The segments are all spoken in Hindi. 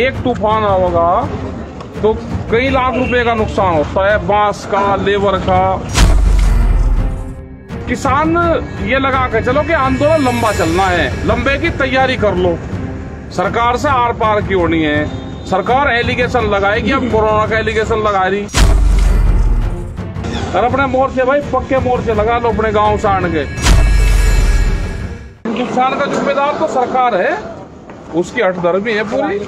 एक तूफान होगा तो कई लाख रुपए का नुकसान होता है, बांस का, लेबर का। किसान ये लगा के चलो कि आंदोलन लंबा चलना है, लंबे की तैयारी कर लो। सरकार से आर पार की होनी है। सरकार एलिगेशन लगाएगी, अब कोरोना का एलिगेशन लगा रही। और अपने मोर्चे भाई पक्के मोर्चे लगा लो अपने गांव से आन के। नुकसान का जिम्मेदार तो सरकार है, उसकी हठधर्मी है पूरी।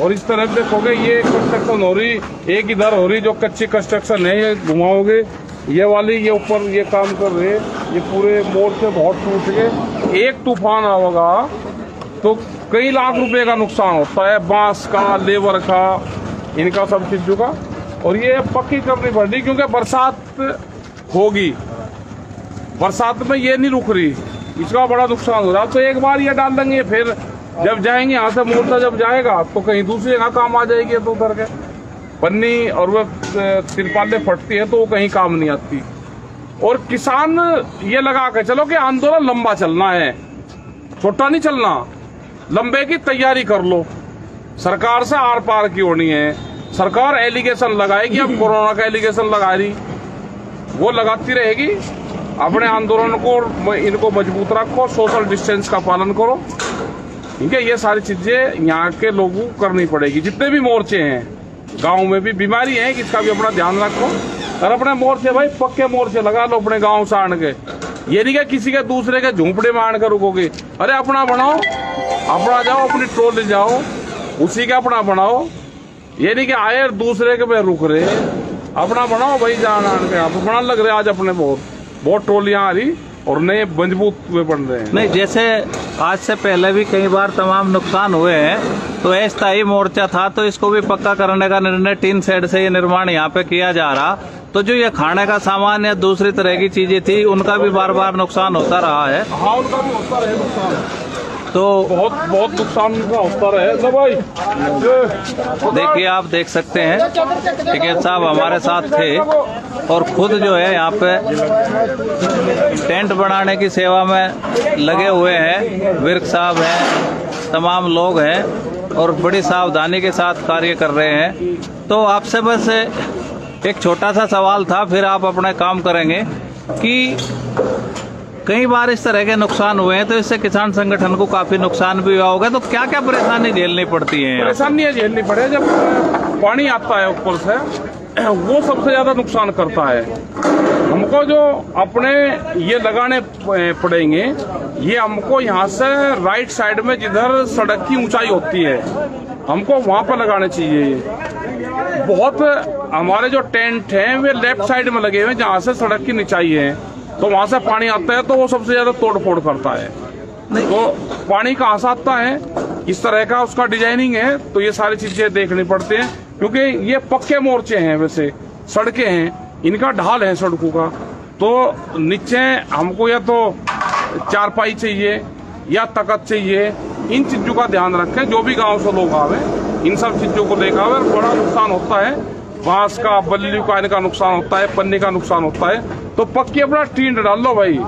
और इस तरह देखोगे ये कंस्ट्रक्शन हो रही, एक इधर हो रही जो कच्ची कंस्ट्रक्शन है, ये घुमाओगे ये वाली, ये ऊपर ये काम कर रहे, ये पूरे मोर्चे बहुत टूट गए। एक तूफान होगा तो कई लाख रुपए का नुकसान होता है, बांस का, लेबर का, इनका सब चीजों का। और ये पक्की करनी पड़ रही क्योंकि बरसात होगी, बरसात में ये नहीं रुक रही, इसका बड़ा नुकसान हो रहा। तो एक बार ये डाल देंगे, फिर जब जाएंगे यहाँ से मोर्चा जब जाएगा तो कहीं दूसरी जगह काम आ जाएगी। तो उधर के पन्नी और वह तिरपाले फटती है तो वो कहीं काम नहीं आती। और किसान ये लगा के चलो कि आंदोलन लंबा चलना है, छोटा नहीं चलना, लंबे की तैयारी कर लो। सरकार से आर पार की होनी है। सरकार एलिगेशन लगाएगी, अब कोरोना का एलिगेशन लगा रही, वो लगाती रहेगी। अपने आंदोलन को इनको मजबूत रखो, सोशल डिस्टेंस का पालन करो। ठीक है, ये सारी चीजें यहाँ के लोगों को करनी पड़ेगी। जितने भी मोर्चे हैं गांव में भी बीमारी है, इसका भी अपना ध्यान रखो। और अपने मोर्चे भाई पक्के मोर्चे लगा लो अपने गांव से आन के। ये नहीं कि किसी के दूसरे के झोंपड़े में आन कर रुकोगे। अरे अपना बनाओ, अपना जाओ, अपनी टोल जाओ, उसी का अपना बनाओ। ये नहीं कि आए दूसरे के पे रुक रहे, अपना बनाओ भाई जान आन के। आप बना लग रहे आज अपने बहुत टोलियां आ रही और नए मजबूत हुए बन रहे हैं। नहीं, जैसे आज से पहले भी कई बार तमाम नुकसान हुए हैं, तो अस्थायी मोर्चा था तो इसको भी पक्का करने का निर्णय, टीन शेड से ये निर्माण यहाँ पे किया जा रहा। तो जो ये खाने का सामान या दूसरी तरह की चीजें थी उनका भी बार बार नुकसान होता रहा है। हाँ, उनका भी होता रहे नुकसान, तो बहुत नुकसान उनका होता रहे। तो भाई देखिए, आप देख सकते हैं टिकैत साहब हमारे साथ थे और खुद जो है यहाँ पे टेंट बनाने की सेवा में लगे हुए हैं। विर्क साहब हैं, तमाम लोग हैं और बड़ी सावधानी के साथ कार्य कर रहे हैं। तो आपसे बस एक छोटा सा सवाल था, फिर आप अपना काम करेंगे, कि कई बार इस तरह के नुकसान हुए हैं तो इससे किसान संगठन को काफी नुकसान भी हुआ होगा। तो क्या क्या परेशानी झेलनी पड़ती है? परेशानियां झेलनी पड़े, जब पानी आता है ऊपर से वो सबसे ज्यादा नुकसान करता है। हमको जो अपने ये लगाने पड़ेंगे, ये हमको यहाँ से राइट साइड में जिधर सड़क की ऊंचाई होती है हमको वहां पर लगाने चाहिए। बहुत हमारे जो टेंट हैं वे लेफ्ट साइड में लगे हुए जहाँ से सड़क की ऊंचाई है, तो वहां से पानी आता है तो वो सबसे ज्यादा तोड़ फोड़ करता है। तो पानी कहाँ से आता है, इस तरह का उसका डिजाइनिंग है। तो ये सारी चीजें देखनी पड़ती हैं क्योंकि ये पक्के मोर्चे हैं, वैसे सड़कें हैं, इनका ढाल है सड़कों का। तो नीचे हमको या तो चारपाई चाहिए या तकत चाहिए। इन चीजों का ध्यान रखें, जो भी गांव से लोग आवे इन सब चीजों को लेकर आवे। बड़ा नुकसान होता है, बांस का, बल्ली का इनका नुकसान होता है, पन्नी का नुकसान होता है। तो पक्की अपना टीन डाल लो भाई।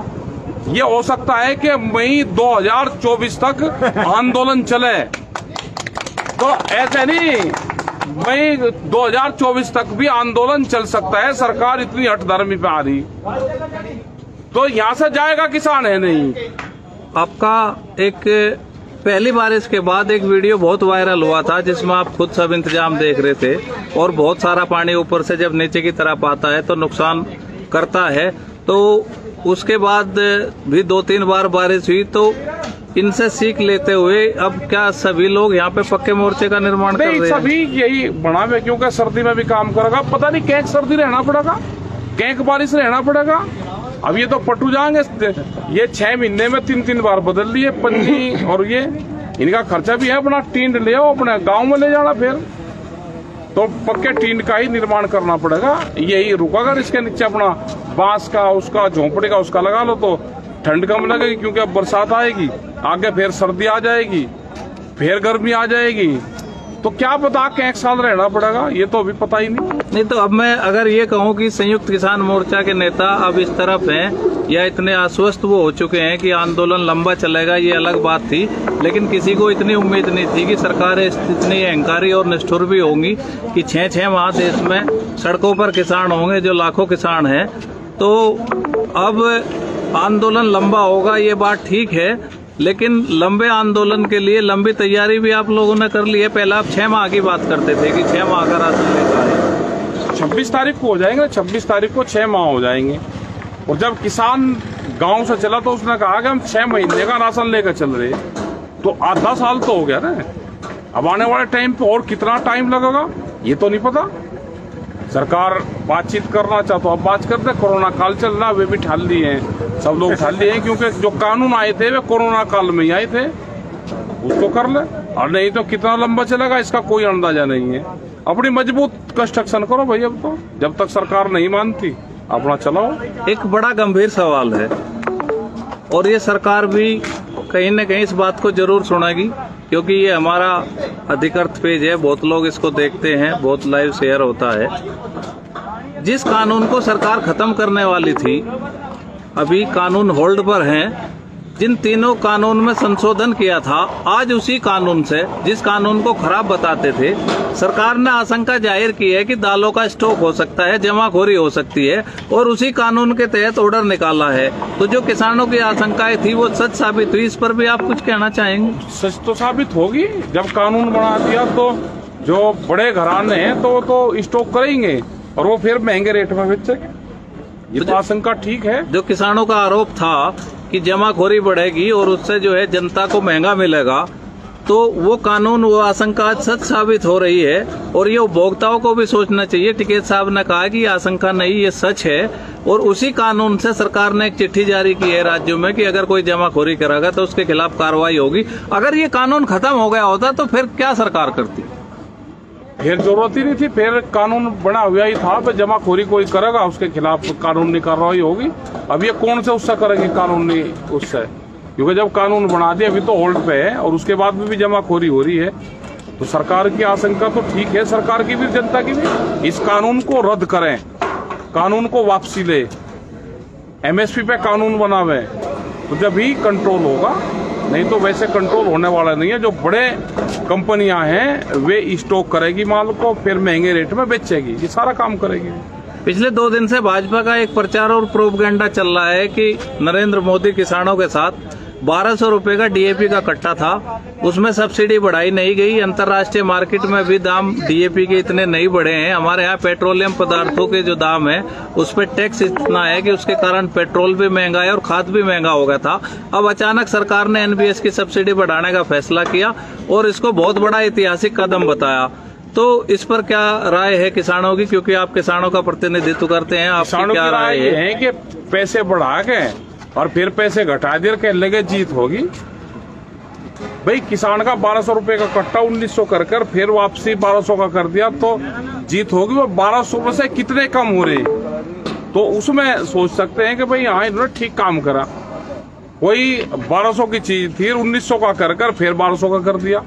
ये हो सकता है कि मई 2024 तक आंदोलन चले, तो ऐसे नहीं, मई 2024 तक भी आंदोलन चल सकता है। सरकार इतनी हठधर्मी पे आ रही, तो यहाँ से जाएगा किसान है नहीं। आपका एक पहली बारिश के बाद एक वीडियो बहुत वायरल हुआ था जिसमें आप खुद सब इंतजाम देख रहे थे और बहुत सारा पानी ऊपर से जब नीचे की तरफ आता है तो नुकसान करता है। तो उसके बाद भी 2-3 बार बारिश हुई, तो इनसे सीख लेते हुए अब क्या सभी लोग यहाँ पे पक्के मोर्चे का निर्माण कर रहे हैं? सभी यही बना हुआ, क्योंकि सर्दी में भी काम करेगा। पता नहीं कैंक सर्दी रहना पड़ेगा, कैंक बारिश रहना पड़ेगा। अब ये तो पटू जाएंगे, ये 6 महीने में 3-3 बार बदल लिए पन्नी। और ये इनका खर्चा भी है, अपना टीन ले आओ, अपने गाँव में ले जाना। फिर तो पक्के टीन का ही निर्माण करना पड़ेगा, यही रुका। अगर इसके नीचे अपना बांस का, उसका झोंपड़े का उसका लगा लो तो ठंड कम लगेगी, क्योंकि अब बरसात आएगी, आगे फिर सर्दी आ जाएगी, फिर गर्मी आ जाएगी। तो क्या बता के 1 साल रहना पड़ेगा, ये तो अभी पता ही नहीं। तो अब मैं अगर ये कहूँ कि संयुक्त किसान मोर्चा के नेता अब इस तरफ हैं या इतने आश्वस्त वो हो चुके हैं कि आंदोलन लंबा चलेगा, ये अलग बात थी, लेकिन किसी को इतनी उम्मीद नहीं थी कि सरकारें इतनी अहंकारी और निष्ठुर भी होंगी कि 6-6 माह देश में सड़कों पर किसान होंगे जो लाखों किसान हैं। तो अब आंदोलन लंबा होगा, ये बात ठीक है, लेकिन लंबे आंदोलन के लिए लंबी तैयारी भी आप लोगों ने कर ली है। पहले आप 6 माह की बात करते थे कि 6 माह का राशन लेकर आए। 26 तारीख को हो जाएंगे, 26 तारीख को 6 माह हो जाएंगे। और जब किसान गांव से चला तो उसने कहा कि हम 6 महीने का राशन लेकर चल रहे, तो आधा साल तो हो गया ना। अब आने वाले टाइम पे और कितना टाइम लगेगा ये तो नहीं पता। सरकार बातचीत करना चाहता, अब बात करते, कोरोना काल चल रहा, वे भी ठाल लिए हैं, सब लोग ठाल लिए हैं, क्योंकि जो कानून आए थे वे कोरोना काल में ही आए थे, उसको कर ले, और नहीं तो कितना लंबा चलेगा इसका कोई अंदाजा नहीं है। अपनी मजबूत कंस्ट्रक्शन करो भाई, अब तो जब तक सरकार नहीं मानती अपना चलाओ। एक बड़ा गंभीर सवाल है और ये सरकार भी कहीं न कहीं इस बात को जरूर सुनेगी, क्योंकि ये हमारा अधिकृत पेज है, बहुत लोग इसको देखते हैं, बहुत लाइव शेयर होता है। जिस कानून को सरकार खत्म करने वाली थी, अभी कानून होल्ड पर हैं, जिन तीनों कानून में संशोधन किया था, आज उसी कानून से, जिस कानून को खराब बताते थे, सरकार ने आशंका जाहिर की है कि दालों का स्टॉक हो सकता है, जमाखोरी हो सकती है, और उसी कानून के तहत ऑर्डर निकाला है। तो जो किसानों की आशंकाएं थी वो सच साबित हुई। इस पर भी आप कुछ कहना चाहेंगे? सच तो साबित होगी, जब कानून बना दिया तो जो बड़े घराने हैं तो स्टॉक करेंगे और वो फिर महंगे रेट में बेचेंगे। ये तो आशंका ठीक है। जो किसानों का आरोप था कि जमाखोरी बढ़ेगी और उससे जो है जनता को महंगा मिलेगा, तो वो कानून, वो आशंका आज सच साबित हो रही है। और ये उपभोक्ताओं को भी सोचना चाहिए। टिकैत साहब ने कहा कि ये आशंका नहीं, ये सच है, और उसी कानून से सरकार ने एक चिट्ठी जारी की है राज्यों में कि अगर कोई जमाखोरी करेगा तो उसके खिलाफ कार्रवाई होगी। अगर ये कानून खत्म हो गया होता तो फिर क्या सरकार करती? फिर जरूरत ही नहीं थी, फिर कानून बना हुआ ही था, फिर जमाखोरी कोई करेगा उसके खिलाफ कानूनी कार्रवाई होगी। अब ये कौन से उससे करेंगे कानूनी उससे, क्योंकि जब कानून बना दिया, अभी तो होल्ड पे है और उसके बाद भी जमाखोरी हो रही है। तो सरकार की आशंका तो ठीक है, सरकार की भी जनता की भी, इस कानून को रद्द करें, कानून को वापसी ले, एमएसपी पे कानून बनावे, तो जब ही कंट्रोल होगा, नहीं तो वैसे कंट्रोल होने वाला नहीं है। जो बड़े कंपनियां हैं वे स्टॉक करेगी माल को, फिर महंगे रेट में बेचेगी, ये सारा काम करेगी। पिछले 2 दिन से भाजपा का एक प्रचार और प्रोपगेंडा चल रहा है कि नरेंद्र मोदी किसानों के साथ 1200 रुपए का डीएपी का कट्टा था, उसमें सब्सिडी बढ़ाई नहीं गई। अंतर्राष्ट्रीय मार्केट में भी दाम डीएपी के इतने नहीं बढ़े हैं। हमारे यहाँ पेट्रोलियम पदार्थों के जो दाम है उस पर टैक्स इतना है कि उसके कारण पेट्रोल भी महंगा है और खाद भी महंगा हो गया था। अब अचानक सरकार ने एनबीएस की सब्सिडी बढ़ाने का फैसला किया और इसको बहुत बड़ा ऐतिहासिक कदम बताया। तो इस पर क्या राय है किसानों की, क्योंकि आप किसानों का प्रतिनिधित्व करते हैं, आपकी क्या राय है? कि पैसे बढ़ा के और फिर पैसे घटा दे के लगे जीत होगी। भाई किसान का 1200 रुपए का कट्टा 1900 कर फिर वापसी 1200 का कर दिया तो जीत होगी। वो 1200 में से कितने कम हो रहे, तो उसमें सोच सकते हैं कि भाई हाँ इन्होंने ठीक काम करा। वही 1200 की चीज थी 1900 का कर फिर 1200 का कर दिया,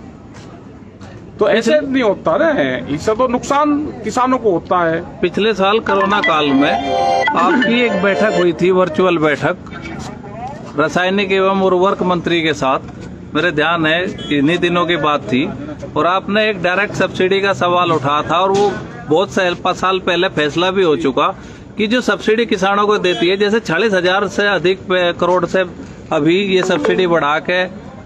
तो ऐसे नहीं होता ना, इससे तो नुकसान किसानों को होता है। पिछले साल कोरोना काल में आपकी एक बैठक हुई थी, वर्चुअल बैठक, रासायनिक एवं उर्वरक मंत्री के साथ, मेरे ध्यान है इन्हीं दिनों की बात थी, और आपने एक डायरेक्ट सब्सिडी का सवाल उठाया था। और वो बहुत साल पहले फैसला भी हो चुका कि जो सब्सिडी किसानों को देती है, जैसे 40,000 से अधिक करोड़ से अभी ये सब्सिडी बढ़ा के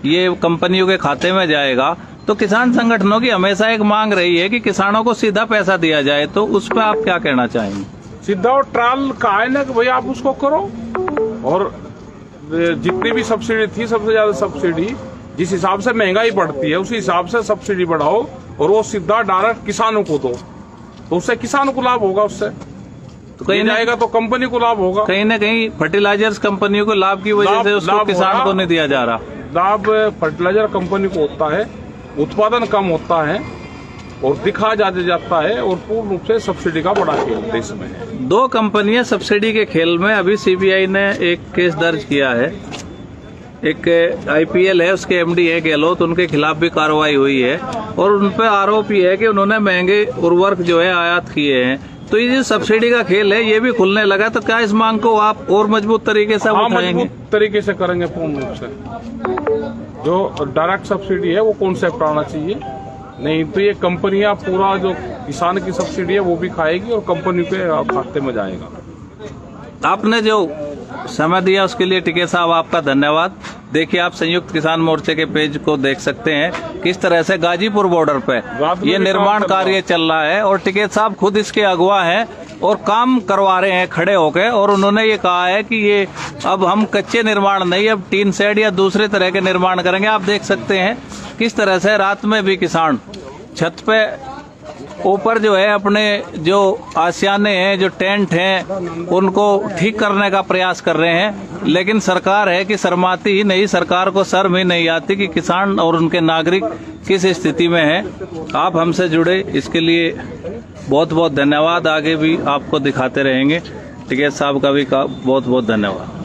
ये कंपनियों के खाते में जाएगा, तो किसान संगठनों की हमेशा एक मांग रही है कि किसानों को सीधा पैसा दिया जाए। तो उस पर आप क्या कहना चाहेंगे? सीधा और ट्रायल का है ना कि भाई आप उसको करो, और जितनी भी सब्सिडी थी सबसे ज्यादा सब्सिडी जिस हिसाब से महंगाई बढ़ती है उसी हिसाब से सब्सिडी बढ़ाओ और वो सीधा डायरेक्ट किसानों को दो, तो उससे किसानों को लाभ होगा, उससे तो कहीं जाएगा तो कंपनी को लाभ होगा। कहीं न कहीं फर्टिलाइजर्स कंपनियों को लाभ की वजह से उसको किसान को नहीं दिया जा रहा। लाभ फर्टिलाइजर कंपनी को होता है, उत्पादन कम होता है और दिखा जाता है, और पूर्ण रूप से सब्सिडी का बड़ा खेल देश में है। 2 कंपनियां सब्सिडी के खेल में, अभी सीबीआई ने एक केस दर्ज किया है एक IPL है, उसके MD है गहलोत, उनके खिलाफ भी कार्रवाई हुई है और उन पर आरोप ये है कि उन्होंने महंगे उर्वरक जो है आयात किए हैं। तो ये जो सब्सिडी का खेल है ये भी खुलने लगा, तो क्या इस मांग को आप और मजबूत तरीके से उठाएंगे? मजबूत तरीके से करेंगे पूर्ण रूप से। जो डायरेक्ट सब्सिडी है वो कॉन्सेप्ट आना चाहिए, नहीं तो ये कंपनियां पूरा जो किसान की सब्सिडी है वो भी खाएगी और कंपनी के खाते में जाएगा। आपने जो समय दिया उसके लिए टिकैत साहब आपका धन्यवाद। देखिए, आप संयुक्त किसान मोर्चे के पेज को देख सकते हैं किस तरह से गाजीपुर बॉर्डर पे ये निर्माण कार्य चल रहा है और टिकैत साहब खुद इसके अगुवा हैं और काम करवा रहे हैं खड़े होकर। और उन्होंने ये कहा है कि ये अब हम कच्चे निर्माण नहीं, अब टीन शेड या दूसरे तरह के निर्माण करेंगे। आप देख सकते हैं किस तरह से रात में भी किसान छत पे ऊपर जो है अपने जो आशियाने हैं, जो टेंट हैं, उनको ठीक करने का प्रयास कर रहे हैं। लेकिन सरकार है कि शर्माती ही नहीं, सरकार को शर्म ही नहीं आती कि किसान और उनके नागरिक किस स्थिति में हैं। आप हमसे जुड़े इसके लिए बहुत बहुत धन्यवाद। आगे भी आपको दिखाते रहेंगे। टिकैत साहब का भी बहुत बहुत धन्यवाद।